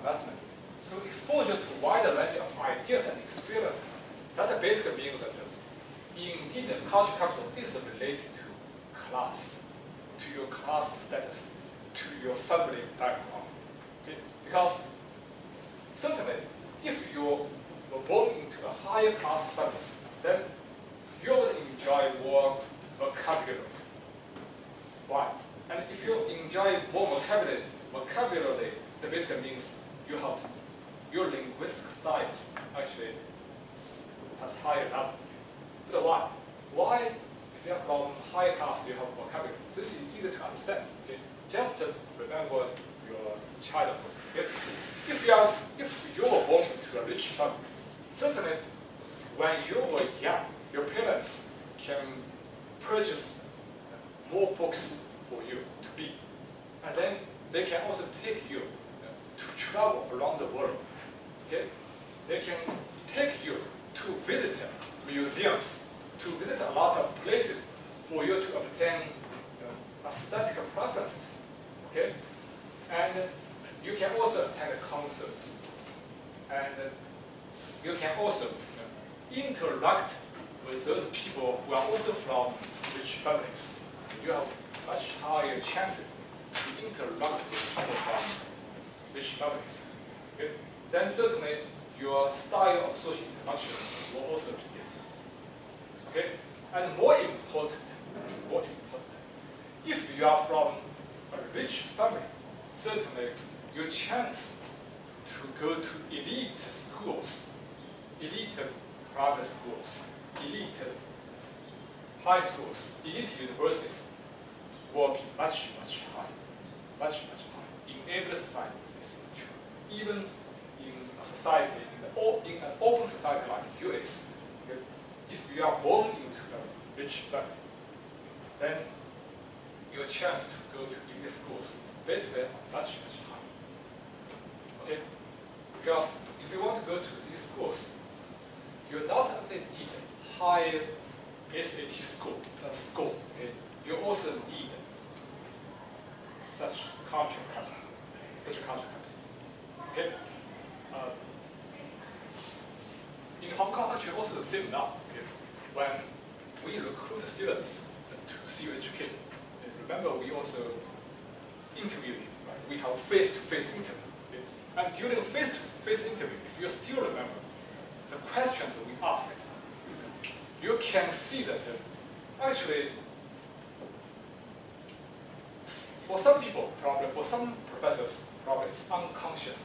investment. So exposure to wider range of ideas and experiences. That basically means that indeed cultural capital is related to class, to your class status, to your family background. Okay? Because certainly, if you were born into a higher class family, then you will enjoy more vocabulary. Why? And if you enjoy more vocabulary, that basically means your linguistic styles actually has higher level. But why? Why, if you are from higher class, you have vocabulary? This is easy to understand. Okay? Just remember your childhood. Okay? If you were born into a rich family, certainly when you were young, your parents can purchase more books for you to read, and then they can also take you to travel around the world. Okay, they can take you to visit museums, to visit a lot of places for you to obtain aesthetic preferences. Okay, and you can also attend concerts, and you can also interact with those people who are also from rich families. You have much higher chances to interact with people from rich families. Okay? Then certainly your style of social interaction will also be different. Okay? And more important, if you are from a rich family, certainly your chance to go to elite schools, elite private schools, elite high schools, elite universities will be much, much higher. Much, much higher. In every society, this is true. Even in a society, in an open society like the US, okay, if you are born into a rich family, then your chance to go to elite schools basically are much, much higher. Okay? Because if you want to go to these schools, you not only need high SAT score, okay? You also need such cultural capital. Okay? In Hong Kong, actually also the same now. Okay? When we recruit students to CU education, remember we also interview you, right? We have face-to-face interview. Okay? And during face-to-face interview, if you still remember the questions we asked, you can see that actually for some people, probably for some professors, probably it's unconscious.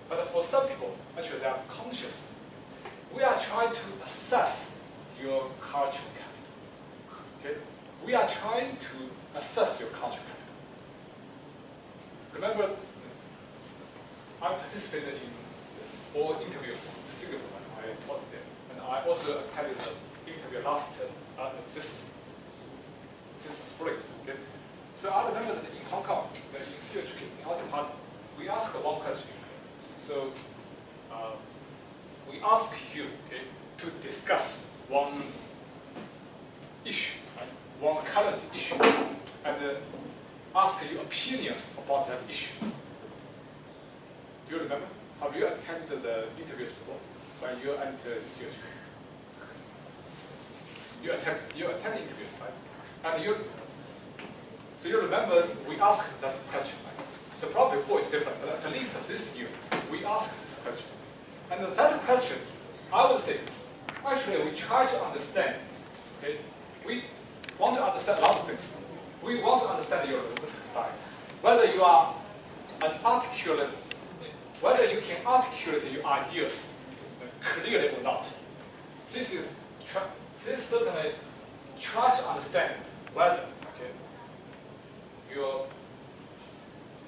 But for some people, actually they are conscious. We are trying to assess your cultural capital. Okay? We are trying to assess your cultural capital. Remember, I participated in all interviews in Singapore when I taught there. And I also attended the interview this spring. Okay? So I remember that in Hong Kong, in CU Education, in our department, we asked one question. So we ask you, okay, to discuss one issue, right? One current issue, and ask your opinions about that issue. Do you remember? Have you attended the interviews before when you entered CU Education? You attend interviews, right? And so you remember we asked that question, right? So probably before it's different, but at least this year, we asked this question. And that question, I would say, actually we try to understand, okay? We want to understand a lot of things. We want to understand your linguistic style. Whether you are an articulate, whether you can articulate your ideas clearly or not. This certainly try to understand whether, okay, you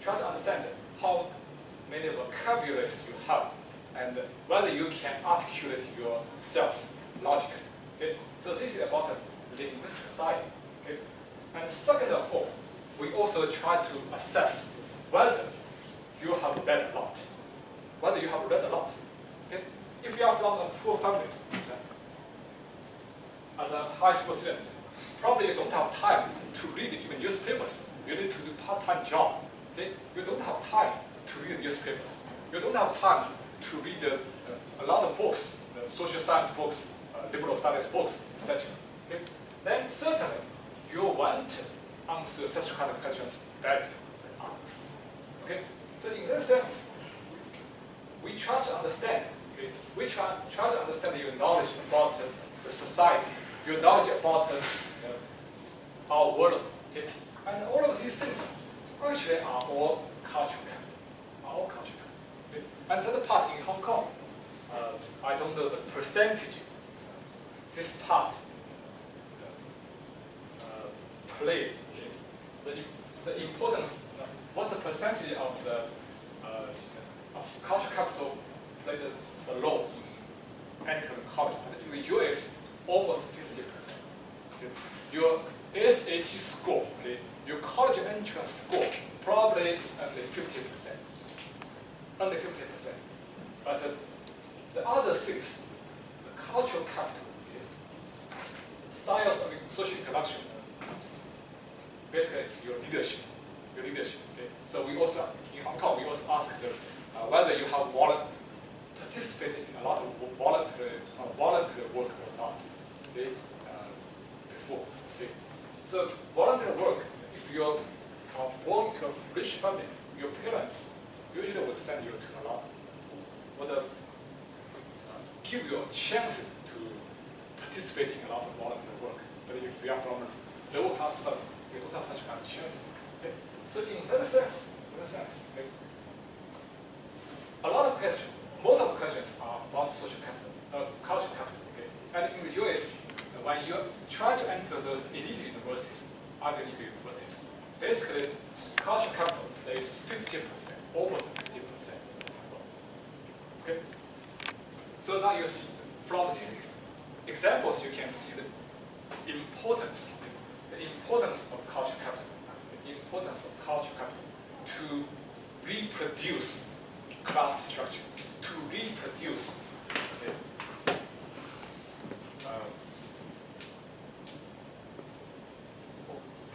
try to understand how many vocabularies you have and whether you can articulate yourself logically. Okay? So this is about the linguistic style. Okay? And second of all, we also try to assess whether you have read a lot. Whether you have read a lot. Okay? If you are from a poor family, as a high school student, probably you don't have time to read even newspapers. You need to do part-time job. Okay? You don't have time to read newspapers. you don't have time to read a lot of books, the social science books, liberal studies books, etc. Okay? Then certainly you want to answer such kind of questions better than others. Okay? So in that sense, we try to understand. Okay? We try to understand your knowledge about the society, your knowledge about our world. Okay? And all of these things actually are all cultural capital. Okay? And the other part in Hong Kong, I don't know the percentage. This part play the importance. What's the percentage of the of cultural capital played the role in entering college? And in the US, almost 50%. Okay? Your SAT score, okay, your college entrance score probably is only 50%. Only 50%. But the other things, the cultural capital, okay, styles of social interaction, basically it's your leadership. Okay? So we also, in Hong Kong, we also asked whether you have participated in a lot of voluntary work or not. Okay? Before. Okay? So voluntary work, if you are born to a rich family, your parents usually would send you to a lot, would give you a chance to participate in a lot of voluntary work. But if you are from a lower class family, you don't have such kind of chance. Okay? So in that sense, okay, a lot of questions, most of the questions are about social capital, cultural capital. Okay? And in the US, when you try to enter those elite universities, Ivy League universities, basically cultural capital is 50%, almost 50%. Okay? So now you see, from these examples, you can see the importance of cultural capital. The importance of cultural capital to reproduce class structure, to reproduce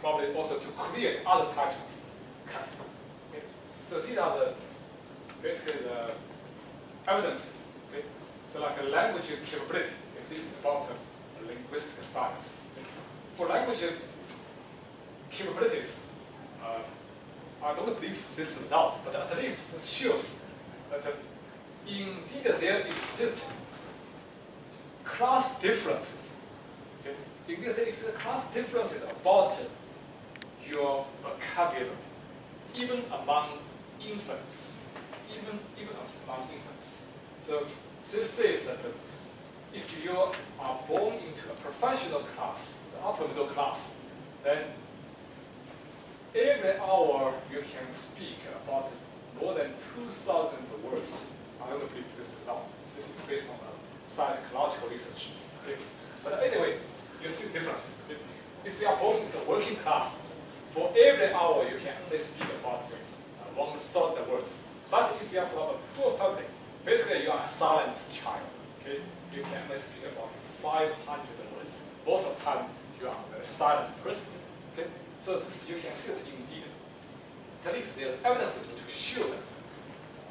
probably also to create other types of capital. Okay? So these are basically the evidences. Okay? So like a language capability, this is about linguistic styles. For language capabilities, I don't believe this result, but at least it shows that indeed there exist class differences. Okay? Indeed there exist class differences about your vocabulary, even among infants. Even among infants. So this says that if you are born into a professional class, the upper middle class, then every hour you can speak about more than 2,000 words. I don't believe this result. This is based on psychological research. Okay? But anyway, you see the difference. If you are born into the working class, for every hour you can only speak about 1,000 words. But if you are from a poor family, basically you are a silent child. Okay? You can only speak about 500 words. Most of the time you are a silent person. Okay? So this, you can see that indeed, at least there's evidences to show that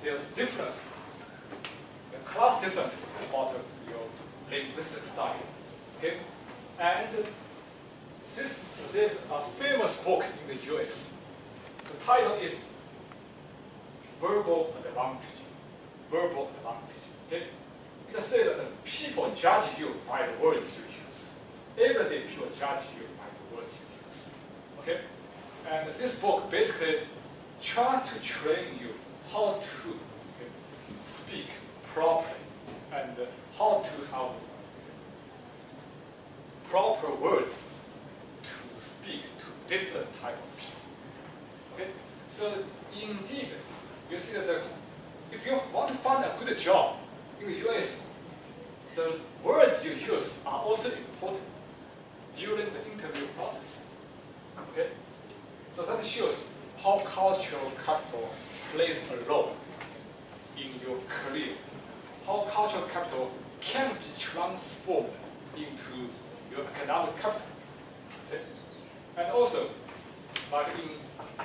there's difference, the class difference about your linguistic style. Okay? And there's a famous book in the US. The title is Verbal Advantage. Verbal Advantage. Okay? It says that people judge you by the words you use. Every day people judge you by the words you use. Okay? And this book basically tries to train you how to speak properly and how to have proper words to speak to different type of people. Okay? So indeed, you see that if you want to find a good job in the US, the words you use are also important during the interview process. Okay? So that shows how cultural capital plays a role in your career. How cultural capital can be transformed into your academic capital. Okay? And also, like in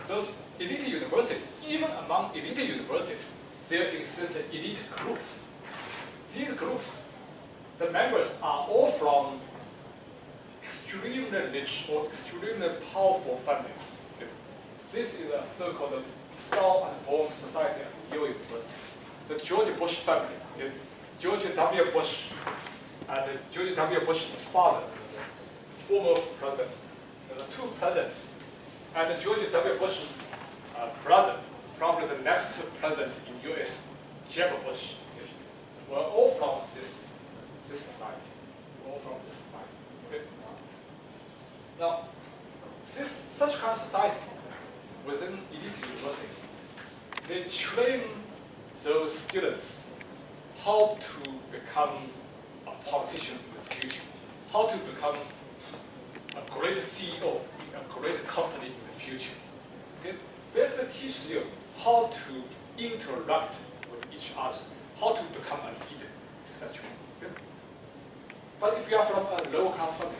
those elite universities, even among elite universities, there exist elite groups. These groups, the members are all from extremely rich or extremely powerful families. This is a so-called Skull and Bones Society at Yale University. The George Bush family, George W. Bush, and George W. Bush's father, former president, the two presidents, and George W. Bush's brother, probably the next president in U.S., Jeb Bush, were all from this society. All from this society. Okay? Now, such kind of society within elite universities, they train those students how to become a politician in the future, how to become a great CEO in a great company in the future. Okay? Basically teach you how to interact with each other, how to become a leader, etc. Okay? But if you are from a lower class family,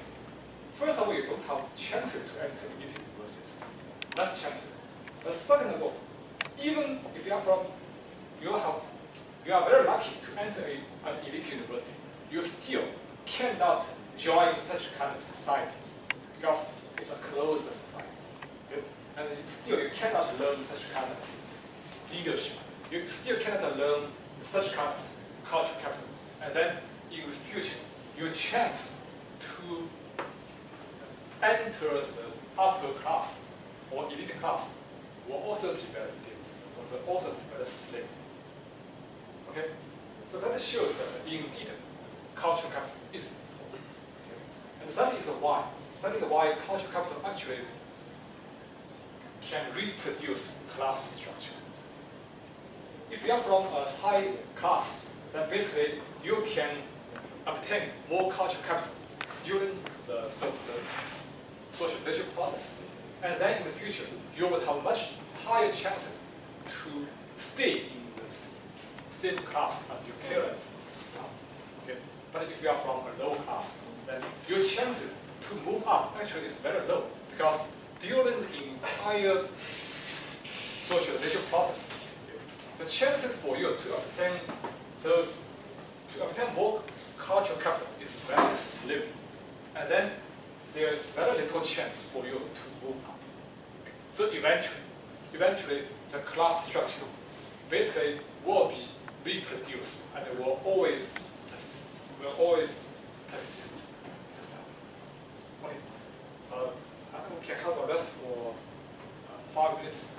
first of all, you don't have chances to enter elite universities. Less chances. But second of all, even if you are from, you are very lucky to enter an elite university, you still cannot join such kind of society because it's a closed society. Okay? And still you cannot learn such kind of leadership. You still cannot learn such kind of cultural capital. And then in the future, your chance to enter the upper class or elite class will also be very difficult, will also be very slim. Okay? So that shows that indeed cultural capital is important. Okay? And that is why. That is why cultural capital actually can reproduce class structure. If you are from a high class, then basically you can obtain more cultural capital during the socialization process. And then in the future, you will have much higher chances to stay in the same class as your parents. Okay? But if you are from a low class, then your chances to move up actually is very low because during the entire socialization process, the chances for you to obtain more cultural capital is very slim. And then there is very little chance for you to move up. So eventually the class structure basically will be reproduced and will always persist. Okay. I think we can cover the rest for 5 minutes.